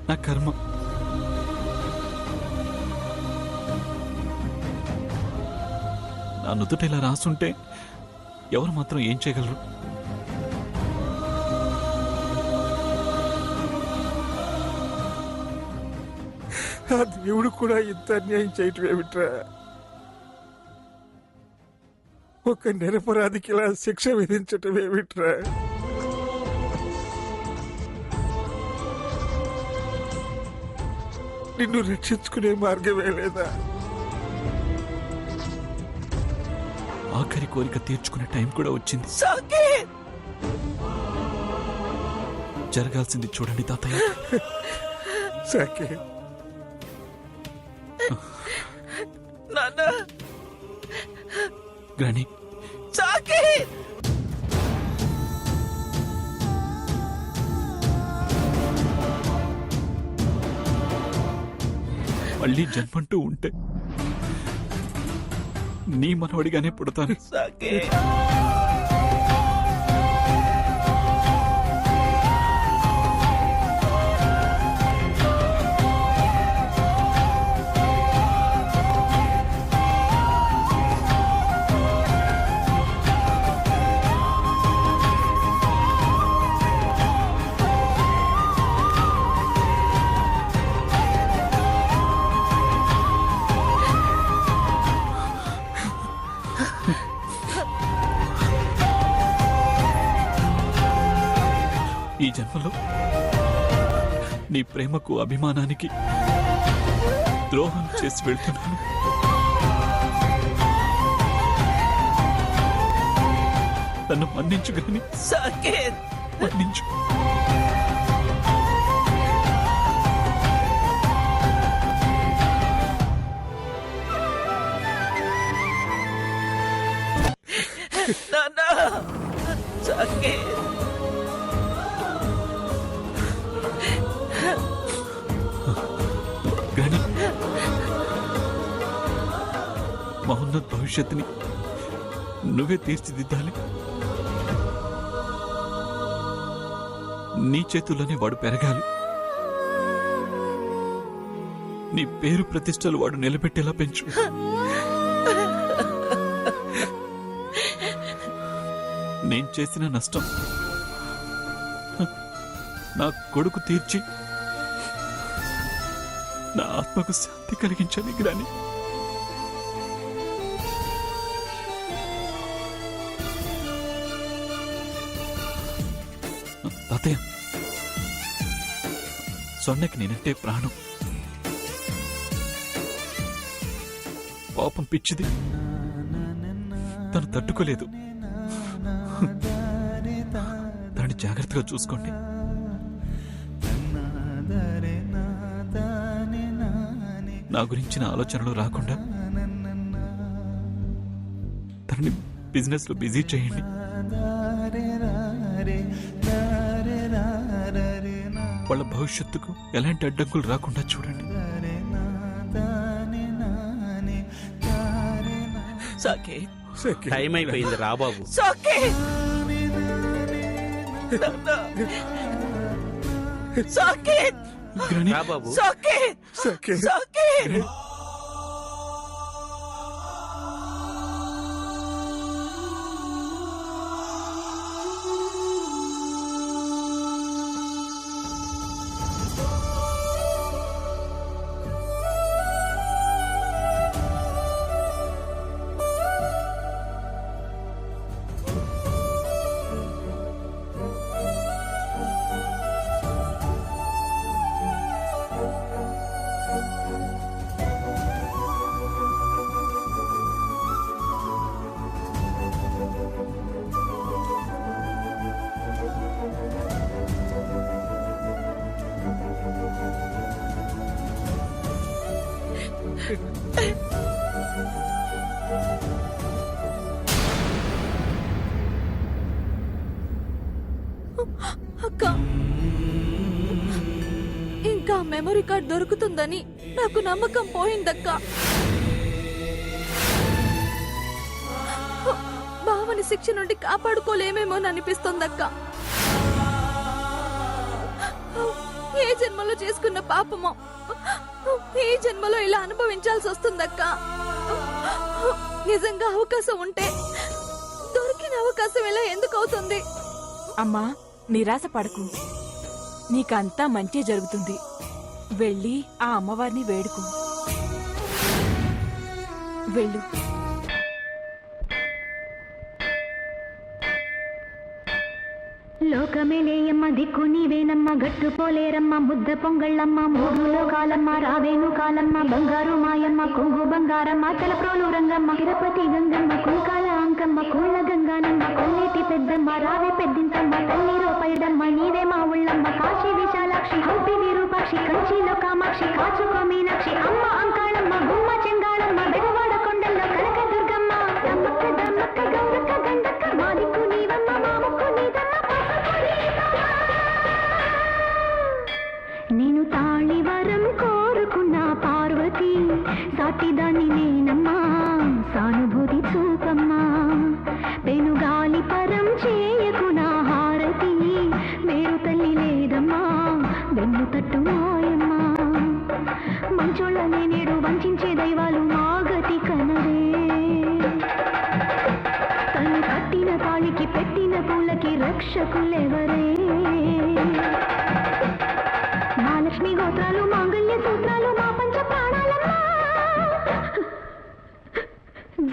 నా కర్మ. నా నుదుట ఇలా రాసుంటే ఎవరు మాత్రం ఏం చేయగలరు? ఆ దేవుడు కూడా ఇంత అన్యాయం చేయటం ఏమిట్రా? ఒక నిరపరాధికి ఇలా శిక్ష విధించటం ఏమిట్రా? నిన్ను రక్షించుకునే మార్గమే లేదా? ఆఖరి కోరిక తీర్చుకునే టైం కూడా వచ్చింది. జరగాల్సింది చూడండి తాతయ్య. సాకేత్, గ్రాని, మళ్ళీ జన్మంటూ ఉంటే నీ మనవడిగానే పుడతాను. ఈ జన్మలో నీ ప్రేమకు అభిమానానికి ద్రోహం చేసి వెళ్తున్నాను. నన్ను మన్నించు గాని, మన్నించు. గాని మహోన్నత భవిష్యత్తుని నువ్వే తీర్చిదిద్దాలి. నీ చేతుల్లోనే వాడు పెరగాలి. నీ పేరు ప్రతిష్టలు వాడు నిలబెట్టేలా పెంచు. నేను చేసిన నష్టం నా కొడుకు తీర్చి నా ఆత్మకు శాంతి కలిగించని గ్రాని. తాతయ్య, సొన్నకి నేనంటే ప్రాణం. పాపం పిచ్చిది, తను తట్టుకోలేదు. దాన్ని జాగ్రత్తగా చూసుకోండి. నా గురించిన ఆలోచనలు రాకుండా తనని బిజినెస్ లో బిజీ చేయండి. వాళ్ళ భవిష్యత్తుకు ఎలాంటి అడ్డంకులు రాకుండా చూడండి. టైం అయిపోయింది, రా బాబు. రా బాబు. సాకేత్, అక్క, ఇంకా మెమరీ కార్డ్ దొరుకుతుందని నాకు నమ్మకం పోయిందక్క. బావని శిక్ష నుండి కాపాడుకోలేమేమో అనిపిస్తోందక్క. ఏ జన్మలో చేసుకున్న పాపమో ఈ జన్మలో ఇలా అనుభవించాల్సి వస్తుందక్క. నిజంగా అవకాశం ఉంటే దొరికిన అవకాశం ఇలా ఎందుకు అవుతుంది? అమ్మా, నిరాశ పడకు. నీకంతా మంచి జరుగుతుంది. వెళ్ళి ఆ అమ్మవారిని వేడుకో. వెళ్ళు. లోకమేలేయమ్మ దిక్కు నీవేనమ్మ, గట్టు పోలేరమ్మ, ముద్ద పొంగళ్ళమ్మ, మూడు లోకాలమ్మ, రావేను కాలమ్మ, బంగారు మాయమ్మ, కొంగు బంగారమ్మ, తలప్రోలు రంగమ్మ, తిరుపతి గంగమ్మ, కుంకాల అంకమ్మ, కూళ్ళ గంగానమ్మ, కొల్లేటి పెద్దమ్మ, రావే పెద్దింతమ్మ, తల్లిరో పైడమ్మ, నీవే మా ఉళ్ళమ్మ, కాశీ విశాలాక్షి, హంపి విరూపాక్షి, కంచిలో కామాక్షి, కాచుకో మీనాక్షి, అమ్మ అంకాళమ్మ, గుమ్మ చెంగాళమ్మ, బెదవాడ కొండల్లో కనక దుర్గమ్మ, దమ్మక్క దమ్మక్క గౌరక్క గండక్క, మాదిక్కు నీవమ్మ, మామక్కు నీదమ్మ. నేను తాళివరం కోరుకున్న పార్వతి, సాటిదాన్ని నేనమ్మా, సానుభూతి చూపమ్మా, పెనుగాలి పరం చేయకు నా హారతి, వేరు తల్లి లేదమ్మా, వెన్ను తట్టు మాయమ్మా, మంచోళ్ళనే నేడు వంచే దైవాలు మాగతి కనరే, తను కట్టిన తాళికి పెట్టిన పూలకి రక్షకులెవరే, మహాలక్ష్మి గోత్రాలు, మాంగళ్య సూత్రాలు, మా పంచ ప్రాణాలమ్మా,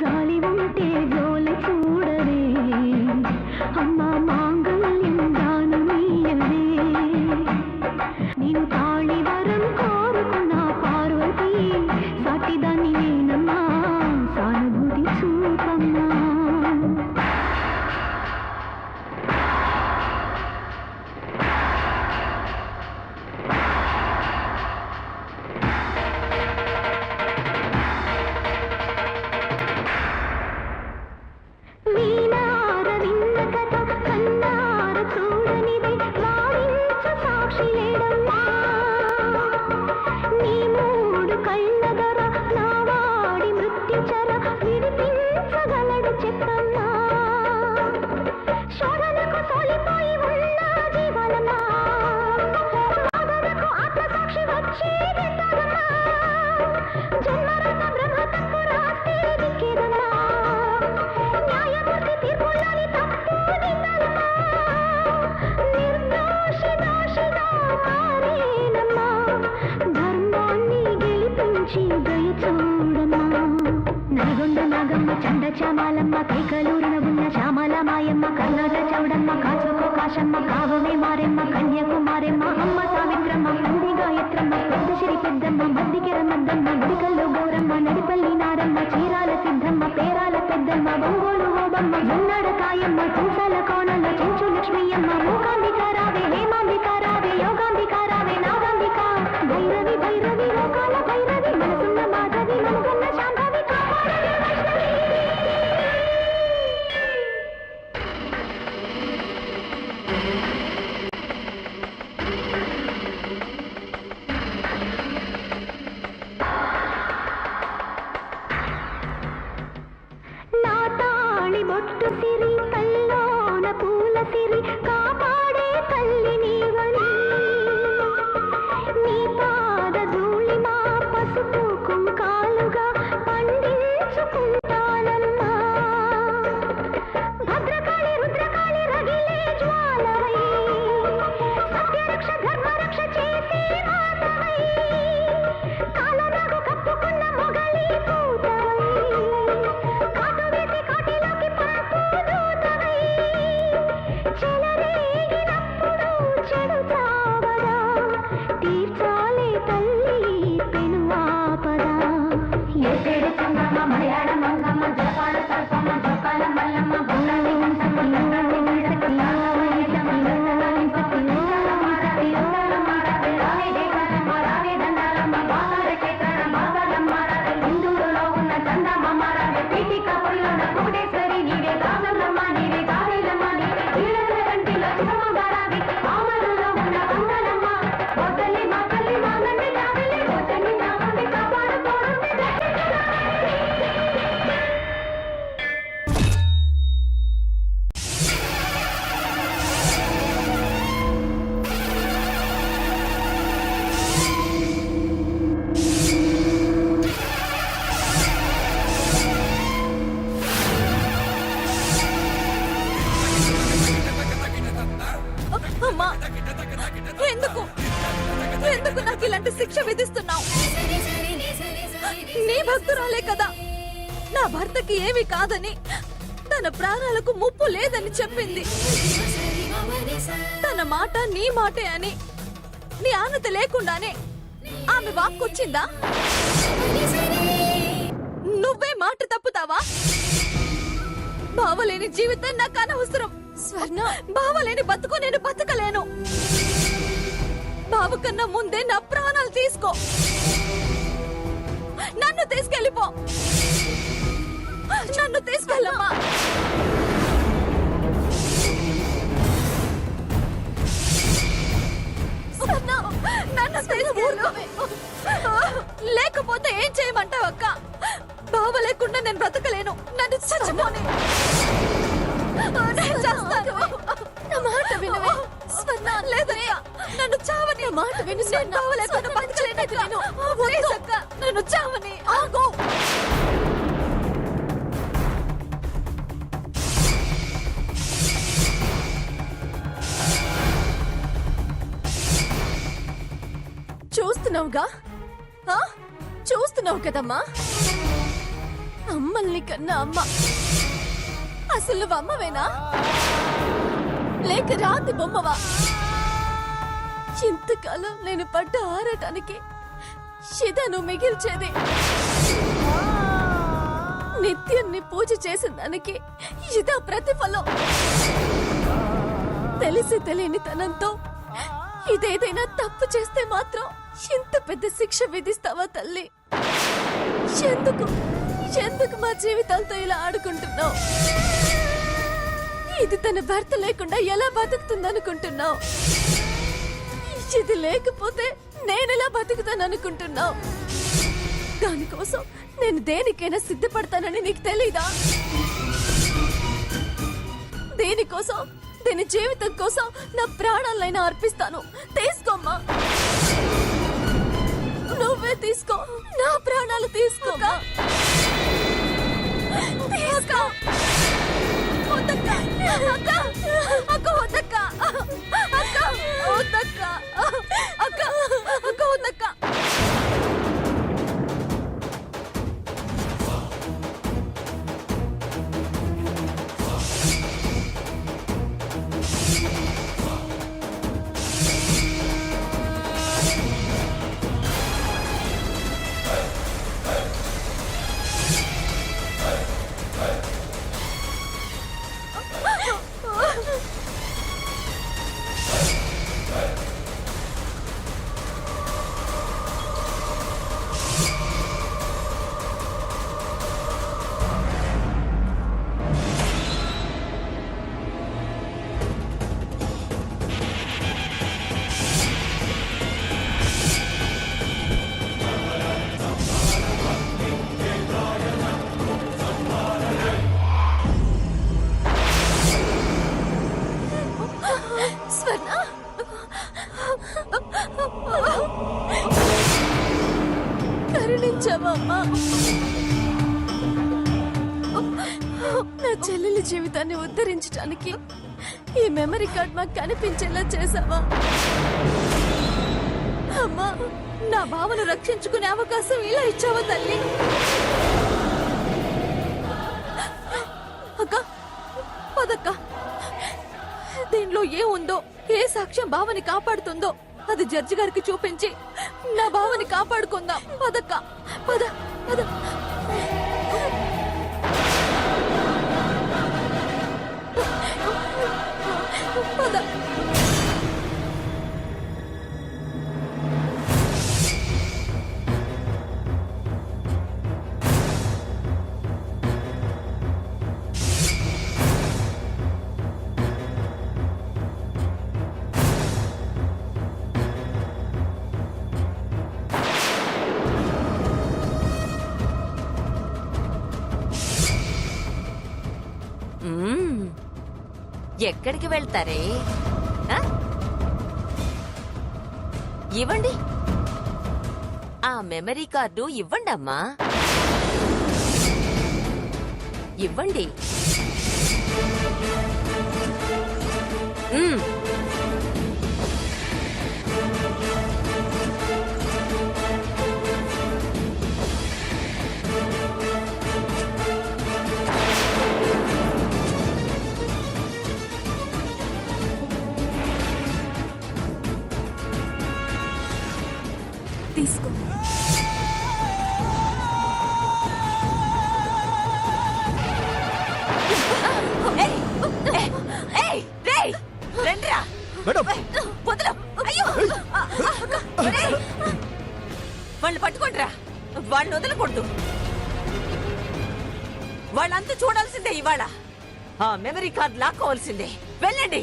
జాలి ఉంటే జోలి చూడరే, అమ్మ మాంగళ్యం దానమీయవే, నేను తాళివరం కోరుకున్న పార్వతి, సాటిదాన్ని నేనమ్మా, సానుభూతి చూపమ్మా. చామాలమ్మ, కైకలూరున ఉన్న శ్యామల మాయమ్మ, కర్ణాట చౌడమ్మ, కాచుకో కాశమ్మ, కావమే మారెమ్మ, కన్యాకుమారెమ్మ, అమ్మ సావిత్రమ్మ, నంది గాయత్రమ్మ, పెద్దశ్రీ పెద్దమ్మ, మద్దికెర మద్దమ్మ, గుడికల్లు గౌరమ్మ, నడిపల్లి నారమ్మ, చీరాల సిద్ధమ్మ, పేరాల పెద్దమ్మ, బొంగోలు ఓబమ్మ, జొన్నాడ కాయమ్మ, తుంసాల కోణల్ల చెంచు లక్ష్మీయమ్మ, మూకాంబిక రావే, హేమాంబిక రావే, యోగాంబిక రావే, నాగాంబిక, భైరవి భైరవి లోకాల భైరవి, మనసున్న మాధవి, మనసున్న శాంభవి, కాపాడవే వైష్ణవి. నా తాళి బొట్టు సిరి, కల్లోన పూల సిరి, కాపాడే తల్లి నీవని, నీ పాద విధిస్తున్నావు? నీ భక్తురాలే కదా నా భర్తకి ఏమి కాదని, తన ప్రాణాలకు ముప్పు లేదని చెప్పింది. తన మాట నీ మాటే అని నీ ఆనతి లేకుండానే ఆమె వాక్కొచ్చిందా? నువ్వే మాట తప్పుతావా? బావలేని జీవితం నాకు అనవసరం. స్వర్ణ, బావలేని బతుకు నేను బతకలేను. బావ కన్నా ముందే నా ప్రాణాలు తీసుకో. నన్ను తీసుకెళ్ళిపో. నన్ను తీసుకెళ్ళమ్మా. స్వర్ణ, నన్ను తీసుకెళ్ళు. లేకపోతే ఏం చేయమంటావు అక్క? బావ లేకుండా నేను బ్రతకలేను. నన్ను చచ్చిపోని. నేను చేస్తాను. నా మాట వినవే స్వర్ణ. లేదయ్యా, నన్ను చావని. మాట విని నేను బావ లేకుండా బతకలేనక్క. ప్లీజ్ అక్క, నన్ను చావని. ఆగో. చూస్తున్నావుగా, చూస్తున్నావు కదమ్మా, అమ్మల్ని కన్నా అమ్మ. అసలు నువ్వు అమ్మవేనా లేక రాతి బొమ్మవా? ఇంతకాలం నేను పడ్డ ఆరాటానికి ఇదాను మిగిల్చేది. నిత్యాన్ని పూజ చేసిన దానికి ఇదా ప్రతిఫలం. తెలిసి తెలియని తనంతో ఇదేదైనా తప్పు చేస్తే మాత్రం ఇంత పెద్ద శిక్ష విధిస్తావా తల్లి? ఎందుకు ఎందుకు మా జీవితాలతో ఇలా ఆడుకుంటున్నావు? ఇది తన భర్త లేకుండా ఎలా బతుకుతుందనుకుంటున్నావు? ఇది లేకపోతే నేనెలా బతుకుతాననుకుంటున్నావు? దానికోసం నేను దేనికైనా సిద్ధపడతానని నీకు తెలీదా? దేనికోసం, దీని జీవితం కోసం నా ప్రాణాలైనా అర్పిస్తాను. తీసుకోమ్మా, నువ్వే తీసుకో. నా ప్రాణాలు తీసుకోగా. తీసుకో. వద్దక్క, అక్క, అక్క వద్దక్క, అక్క వద్దక్క, అక్క, అక్క వద్దక్క. స్వర్ణ, కరుణించావా అమ్మా? నా చెల్లెలి జీవితాన్ని ఉద్ధరించడానికి ఈ మెమరీ కార్డ్ మాకు కనిపించేలా చేసావా అమ్మా? నా భావను రక్షించుకునే అవకాశం ఇలా ఇచ్చావా తల్లి? అక్క, పదక్క. దీనిలో ఏముందో, ఏ సాక్ష్యం భావని కాపాడుతుందో అది జడ్జి గారికి చూపించి నా భావని కాపాడుకుందాం. పదక్క, పద పద. పద. ఎక్కడికి వెళ్తారే? ఆ? ఇవ్వండి, ఆ మెమరీ కార్డు ఇవ్వండి అమ్మా, ఇవ్వండి. మేడం వదలు. అయ్యో ఒరేయ్, వాళ్ళని పట్టుకోండిరా. వాళ్ళని వదలకూడదు. వాళ్ళంతా చూడాల్సిందే ఇవాళ. ఆ మెమరీ కార్డ్ లాక్కోవాల్సిందే. వెళ్ళండి.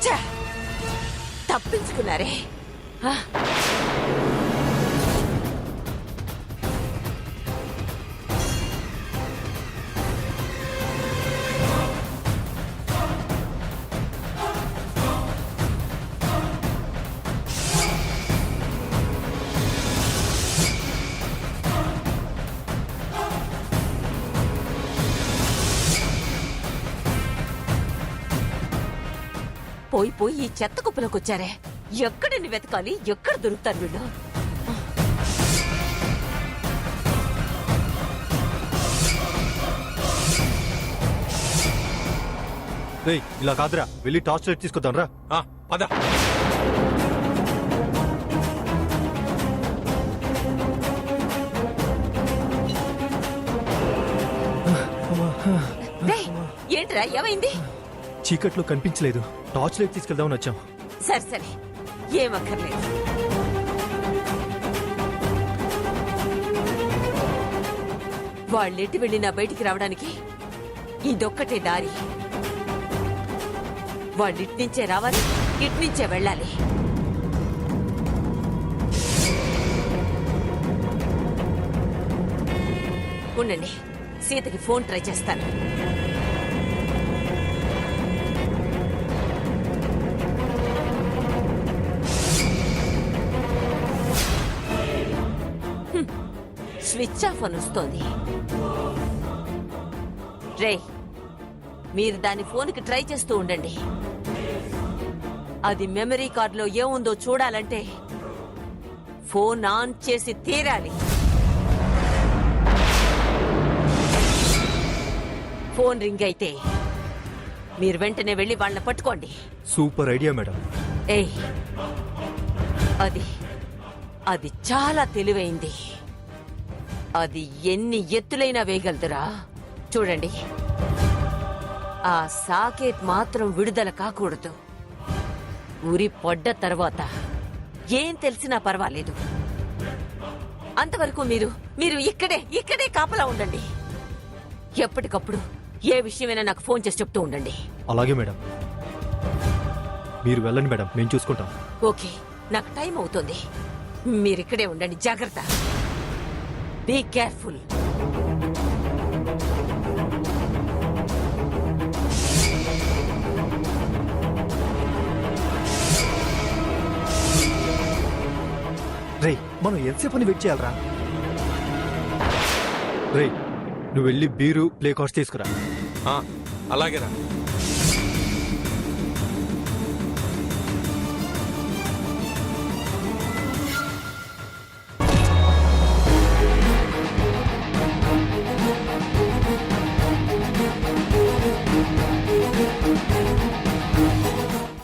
ఛ! తప్పించుకున్నారే. ఆ. పోయి పోయి ఈ చెత్త కుప్పలోకి వచ్చారే. ఎక్కడిని వెతకాలి? ఎక్కడ దొరుకుతారు వీళ్ళు? రేయ్ ఇలా కాదురా, వెళ్ళి టార్చ్ లైట్ తీసుకొద్దాం రా. పద. రేయ్, ఏంట్రా ఏమైంది? చీకట్లో కనిపించలేదు, టార్చ్ లైట్ తీసుకెళ్దామని వచ్చాం. సరే సరే, ఏమక్కర్లేదు. వాళ్ళెటు వెళ్ళినా బయటికి రావడానికి ఇదొక్కటే దారి. వాళ్ళిట్నుంచే రావాలి, ఇట్నుంచే వెళ్ళాలి. ఉండండి, సీతకి ఫోన్ ట్రై చేస్తాను. స్విచ్ ఆఫ్ అని వస్తోంది. రే, మీరు దాని ఫోన్కి ట్రై చేస్తూ ఉండండి. అది మెమరీ కార్డులో ఏముందో చూడాలంటే ఫోన్ ఆన్ చేసి తీరాలి. ఫోన్ రింగ్ అయితే మీరు వెంటనే వెళ్ళి వాళ్ళని పట్టుకోండి. Super idea madam. ఏయ్, అది చాలా తెలివైంది. అది ఎన్ని ఎత్తులైనా వేయగలదురా. చూడండి, ఆ సాకేత్ మాత్రం విడుదల కాకూడదు. ఉరి పొడ్డ తర్వాత ఏం తెలిసినా పర్వాలేదు. అంతవరకు మీరు ఇక్కడే కాపలా ఉండండి. ఎప్పటికప్పుడు ఏ విషయమైనా నాకు ఫోన్ చేసి చెప్తూ ఉండండి. అలాగే మేడం. మీరు వెళ్ళండి మేడం, మేము చూసుకుంటాం. ఓకే, నాకు టైం అవుతుంది. మీరిక్కడే ఉండండి. జాగ్రత్త. Be careful. రేయ్, మనం ఎంతసేపు అని వెయిట్ చేయాలరా? రేయ్, నువ్వు వెళ్ళి బీరు ప్లే కార్డ్స్ తీసుకురా. అలాగేరా.